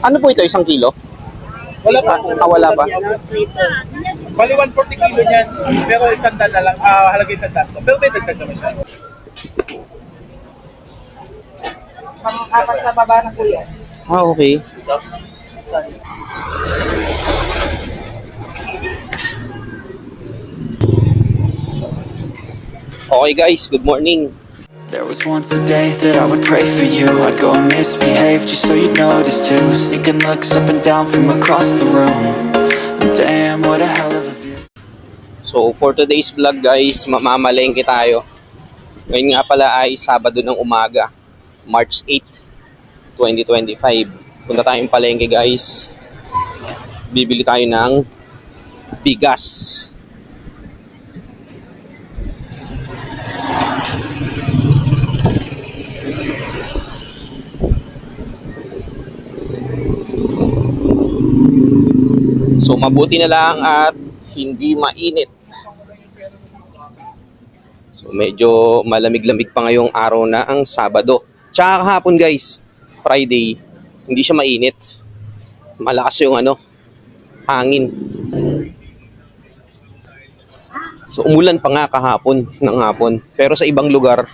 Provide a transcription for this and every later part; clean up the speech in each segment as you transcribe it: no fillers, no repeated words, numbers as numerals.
Ano po ito, 1 kilo? Wala pa. Wala pa. Bali 140 kilo niyan, pero 100 na lang, halaga 100 to. Pero may dagdag naman siya. Pang-apat na baba na kuya. Okay. Okay guys, good morning. There was once a day that I would pray for you. I'd go and misbehave just so you'd notice too. Sneaking looks up and down from across the room. And damn, what a hell of a view. So for today's vlog guys, mamamalengke tayo. Ngayon nga pala ay Sabado ng umaga, March 8, 2025. Punta tayong palengke guys. Bibili tayo ng bigas. So mabuti na lang at hindi mainit. So medyo malamig-lamig pa ngayong araw na ang Sabado. Tsaka kahapon guys, Friday, hindi siya mainit. Malakas yung hangin. So umulan pa nga kahapon ng hapon. Pero sa ibang lugar,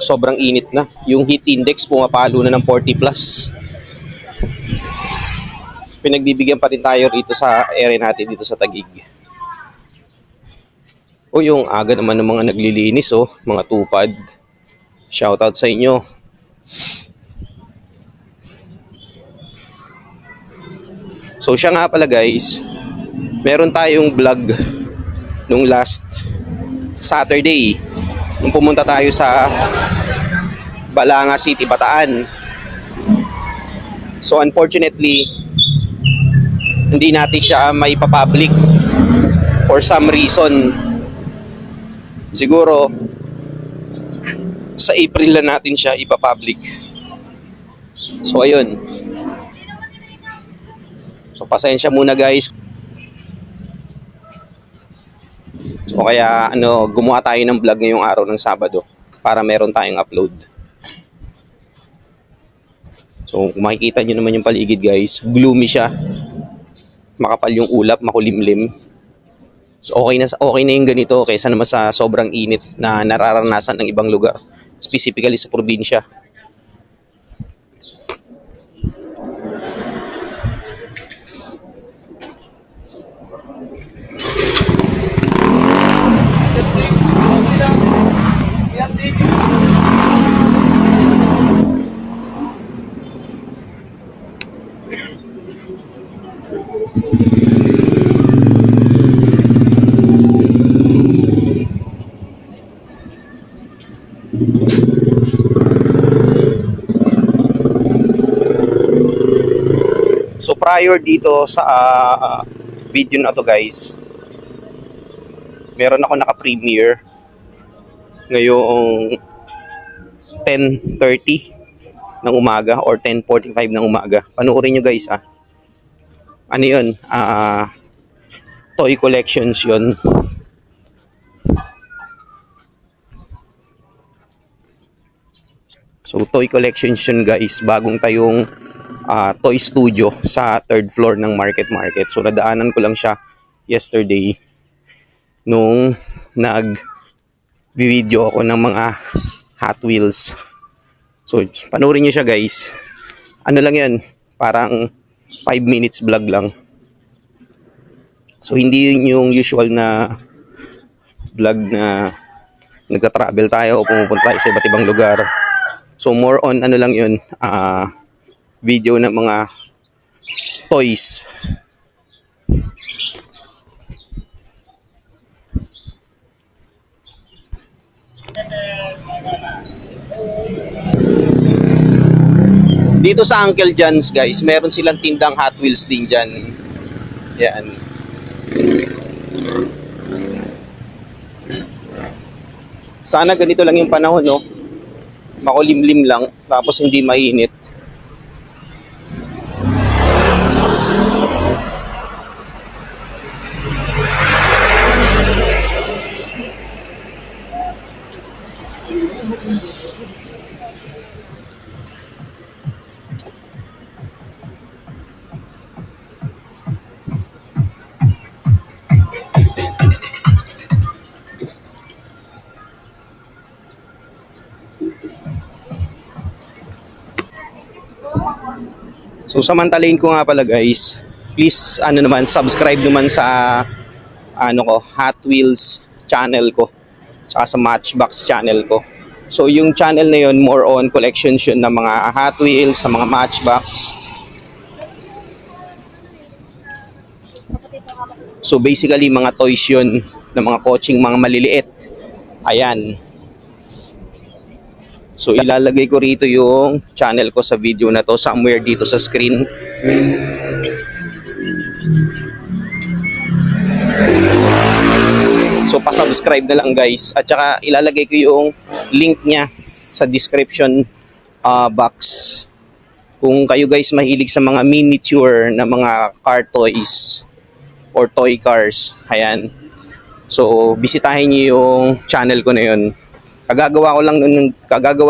sobrang init na. Yung heat index pumapalo na ng 40 plus. Pinagbibigyan pa rin tayo rito sa area natin dito sa Taguig. O yung aga naman ng mga naglilinis, mga tupad. Shoutout sa inyo. So siya nga pala guys, meron tayong vlog nung last Saturday. Nung pumunta tayo sa Balanga City, Bataan. So unfortunately, hindi natin siya maipapublic for some reason. Siguro sa April na natin siya ipapublic. So ayun. So pasensya muna guys. So kaya gumawa tayo ng vlog ngayong araw ng Sabado para meron tayong upload. So kung makikita nyo naman yung paligid guys, gloomy siya. Makapal yung ulap, makulimlim. So okay na yung ganito kaysa naman sa sobrang init na nararanasan ng ibang lugar, specifically sa probinsya. So prior dito sa video na to guys, meron ako naka-premiere ngayong 10:30 ng umaga or 10:45 ng umaga. Panoorin nyo guys Ano yun? Toy collections yun. So toy collections yun guys, bagong tayong toy studio sa 3rd floor ng Market. So nadaanan ko lang siya yesterday nung nag-video ako ng mga Hot Wheels. So panoorin nyo siya guys. Ano lang yan, parang 5 minutes vlog lang. So hindi yun yung usual na vlog na nagta-travel tayo o pumupunta tayo sa iba't ibang lugar. So more on lang yun, video ng mga toys. Dito sa Uncle John's guys, meron silang tindang Hot Wheels din dyan. Yan. Sana ganito lang yung panahon, makulimlim lang, tapos hindi mainit. So samantalahin ko nga pala guys, please subscribe naman sa Hot Wheels channel ko, saka sa Matchbox channel ko. So yung channel na yun, more on collections yun ng mga Hot Wheels, sa mga Matchbox. So basically mga toys yun ng mga coaching, mga maliliit. Ayan. So ilalagay ko rito yung channel ko sa video na to, somewhere dito sa screen. So pa-subscribe na lang guys, at saka ilalagay ko yung link niya sa description box. Kung kayo guys mahilig sa mga miniature na mga car toys or toy cars, ayan. So bisitahin niyo yung channel ko na yun. Kagagawa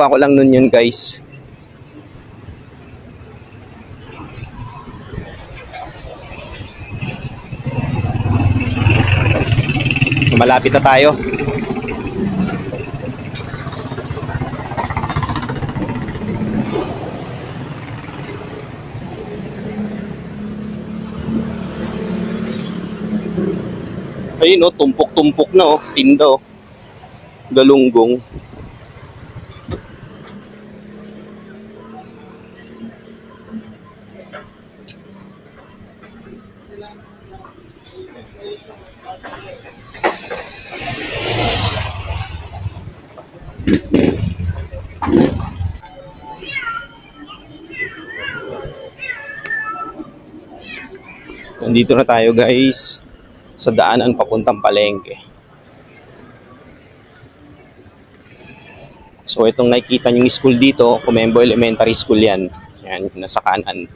ko lang nun yun guys. Malapit na tayo. Ayun oh, tumpok-tumpok na oh, tinda oh. Galunggong. Nandito na tayo guys sa daanan papuntang palengke. So itong nakikita yung school dito, Comembo Elementary School yan. Yan, nasa kanan.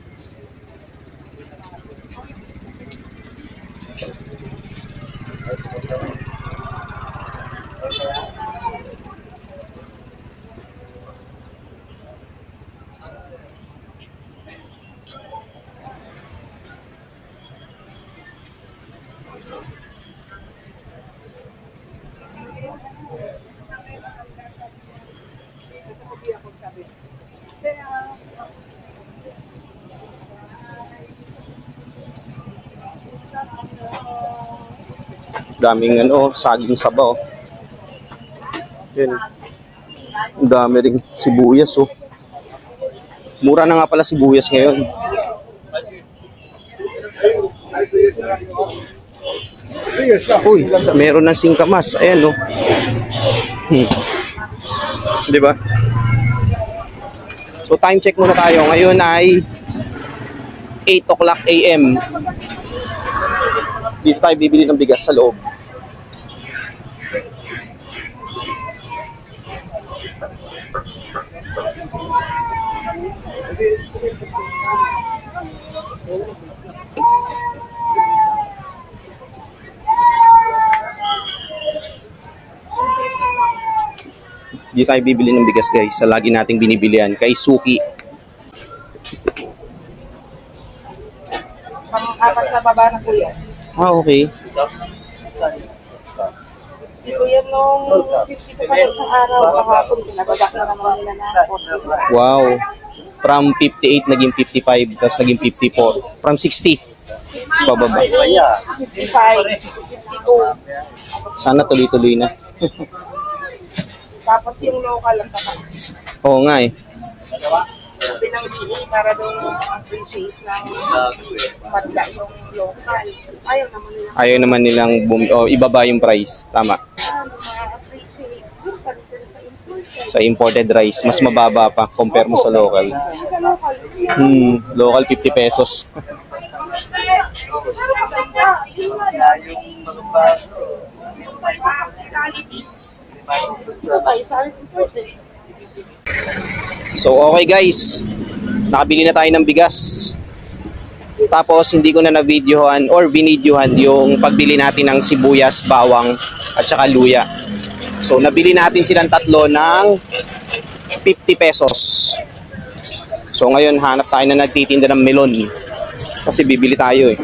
Daming saging sabaw. Yan. Dami ring sibuyas oh. Mura na nga pala sibuyas ngayon. Uy, meron ng singkamas. Ayan oh. Di ba? So time check muna tayo. Ngayon ay 8 o'clock AM. Dito tayo bibili ng bigas sa loob. Dito tayo bibili ng bigas guys, sa lagi nating binibilihan kay Suki. Pang-apat na baba na kuya. Ah, okay. Kuya, nung 52 pa isang araw, kahapon, pinabadak na naman nila na 40. Wow. From 58 naging 55, tapos naging 54. From 60. Mas pababa. 55, 52. Sana tuloy-tuloy na. Tapos yung local ang tatak. Oo nga eh. Sabi ng DA para daw appreciate ng padla yung local. Ayaw naman nila. Ayaw naman nilang ibaba yung price. Tama. Ma-appreciate. Sa imported rice, mas mababa pa compare mo sa local. Sa local. Local 50 pesos. So okay guys, nakabili na tayo ng bigas. Tapos hindi ko na na-videohan or binidyohan yung pagbili natin ng sibuyas, bawang at saka luya. So nabili natin silang tatlo ng 50 pesos. So ngayon hanap tayo na nagtitinda ng melon. Kasi bibili tayo eh.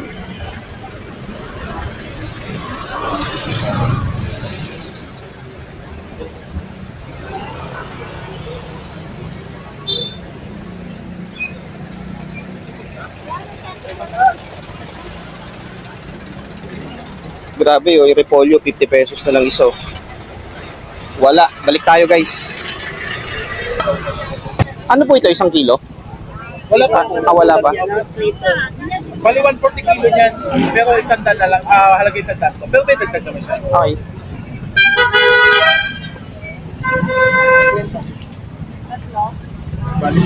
Grabe, yung repolyo, 50 pesos na lang iso. Wala. Balik tayo, guys. Ano po ito? 1 kilo? Wala pa. Wala pa. Bali 140 kilo niyan, pero isang daan na lang, halaga isang daan to. Pero may dagdag naman siya. Okay. Bali,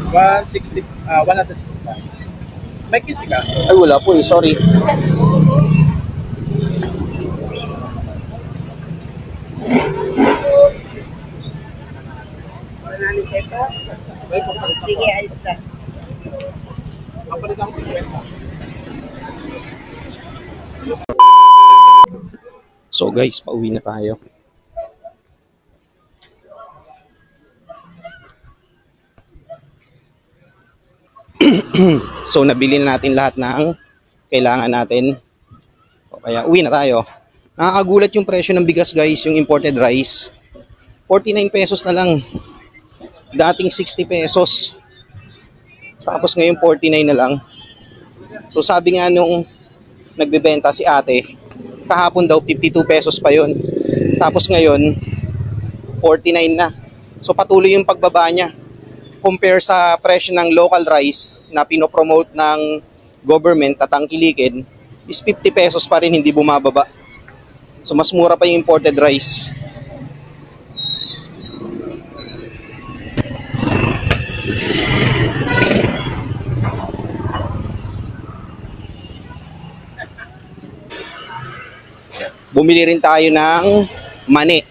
160, 165. May 15 ka? Ay, wala po eh. Sorry. Sige, ayos na. Kapalit ako 50. So guys, pauwi na tayo. So nabili na natin lahat ng kailangan natin. O kaya uwi na tayo. Nakakagulat yung presyo ng bigas guys, yung imported rice. 49 pesos na lang. Dating 60 pesos. Tapos ngayon 49 na lang. So sabi nga nung nagbebenta si ate, kahapon daw 52 pesos pa yon. Tapos ngayon 49 na. So patuloy yung pagbaba niya. Compare sa presyo ng local rice na pinopromote ng government at tangkilikin is 50 pesos pa rin, hindi bumababa. So mas mura pa yung imported rice. Bumili rin tayo ng mani,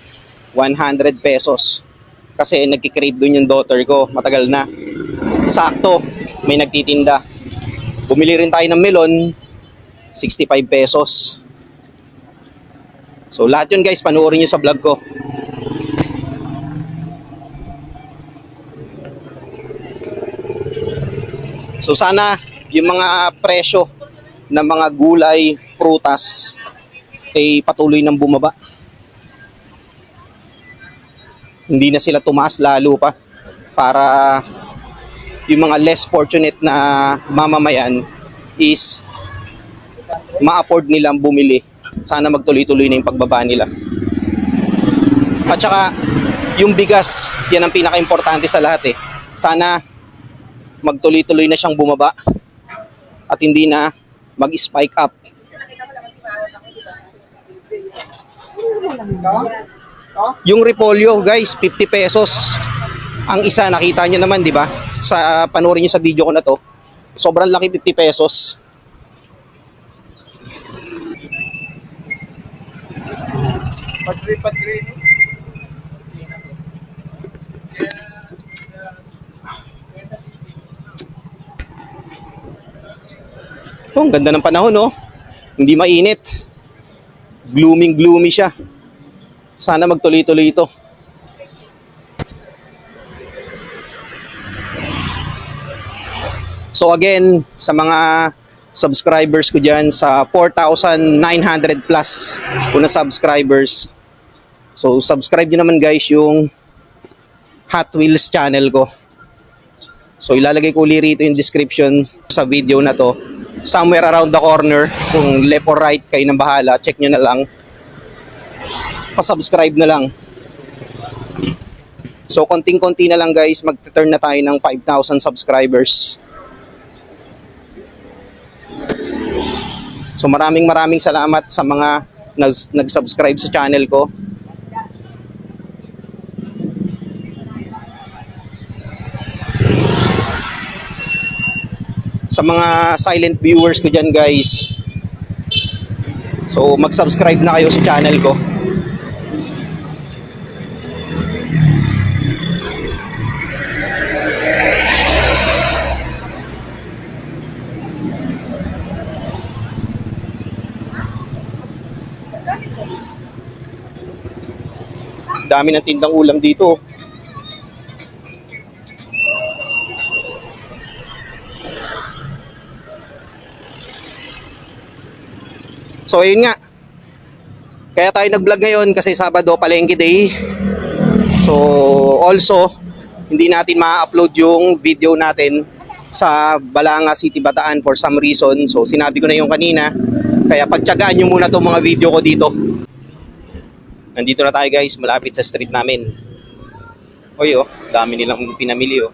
100 pesos. Kasi nagkikrave doon yung daughter ko, matagal na. Sakto, may nagtitinda. Bumili rin tayo ng melon, 65 pesos. So lahat yun guys, panoorin nyo sa vlog ko. So sana yung mga presyo ng mga gulay, prutas, ay patuloy nang bumaba. Hindi na sila tumaas lalo pa para yung mga less fortunate na mamamayan is ma-afford nilang bumili. Sana magtuloy-tuloy na yung pagbaba nila. At saka yung bigas, yan ang pinaka-importante sa lahat eh. Sana magtuloy-tuloy na siyang bumaba at hindi na mag-spike up. Yung repolyo guys, 50 pesos ang isa, nakita nyo naman di ba? Sa panoorin nyo sa video ko na to, sobrang laki, 50 pesos. Pag-green. Oh, ang ganda ng panahon oh. Hindi mainit. Gloomy siya. Sana magtuloy-tuloy ito. So again, sa mga subscribers ko dyan, sa 4,900 plus na subscribers. So subscribe nyo naman guys yung Hot Wheels channel ko. So ilalagay ko ulit rito yung description sa video na to. Somewhere around the corner, kung left or right kayo nang bahala, check nyo na lang. Pa-subscribe na lang. So konting-konti na lang guys, mag-turn na tayo ng 5,000 subscribers. So maraming salamat sa mga nag-subscribe sa channel ko. Sa mga silent viewers ko dyan guys, so mag-subscribe na kayo sa channel ko. Dami ng tindang ulam dito. So ayun nga. Kaya tayo nag-vlog ngayon kasi Sabado, Palengke Day. So also, hindi natin ma-upload yung video natin sa Balanga City, Bataan for some reason. So sinabi ko na yung kanina Kaya pagtyagaan nyo muna itong mga video ko dito. Nandito na tayo guys, malapit sa street namin. Oy oh, dami nilang pinamili oh.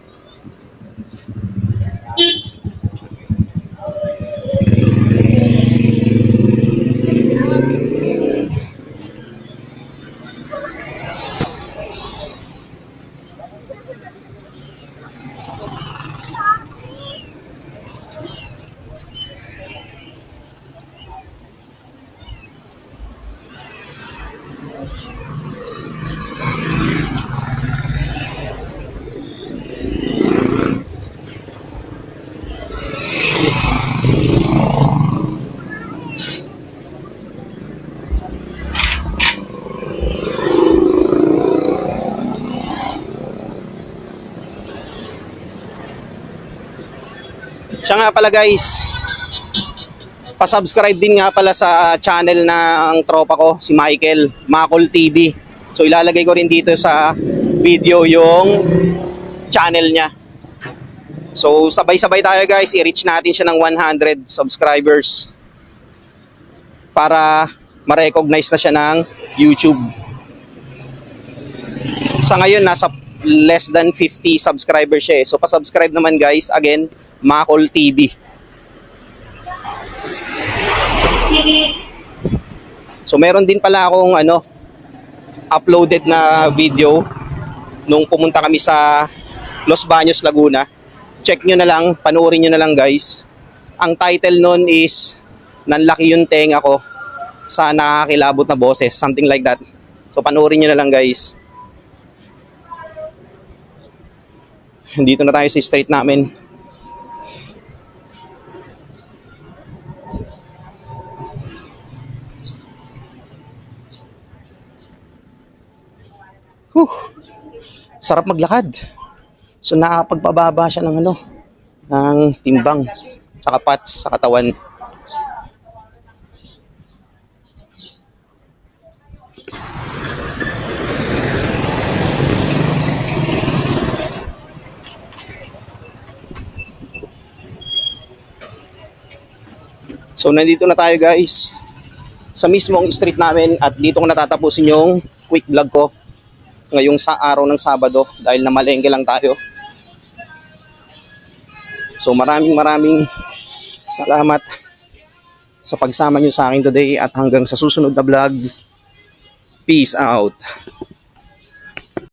Siya nga pala guys, pa-subscribe din nga pala sa channel ng tropa ko, si Michael, Makol TV. So ilalagay ko rin dito sa video yung channel niya. So sabay-sabay tayo guys, i-reach natin siya ng 100 subscribers para ma-recognize na siya ng YouTube. Sa ngayon nasa less than 50 subscribers siya eh. So pa-subscribe naman guys, again, Makol TV. So meron din pala akong uploaded na video nung pumunta kami sa Los Baños, Laguna. Check nyo na lang, panoorin nyo na lang guys. Ang title nun is Nanlaki yung tenga ko sa nakakilabot na boses, something like that. So panoorin nyo na lang guys. Dito na tayo sa street namin. Sarap maglakad. So nakapagpababa siya ng ng timbang, saka pats sa katawan. So nandito na tayo guys sa mismong street namin at dito ko natatapusin yung quick vlog ko ngayong sa araw ng Sabado dahil namalengke lang tayo. So maraming salamat sa pagsama nyo sa akin today at hanggang sa susunod na vlog. Peace out.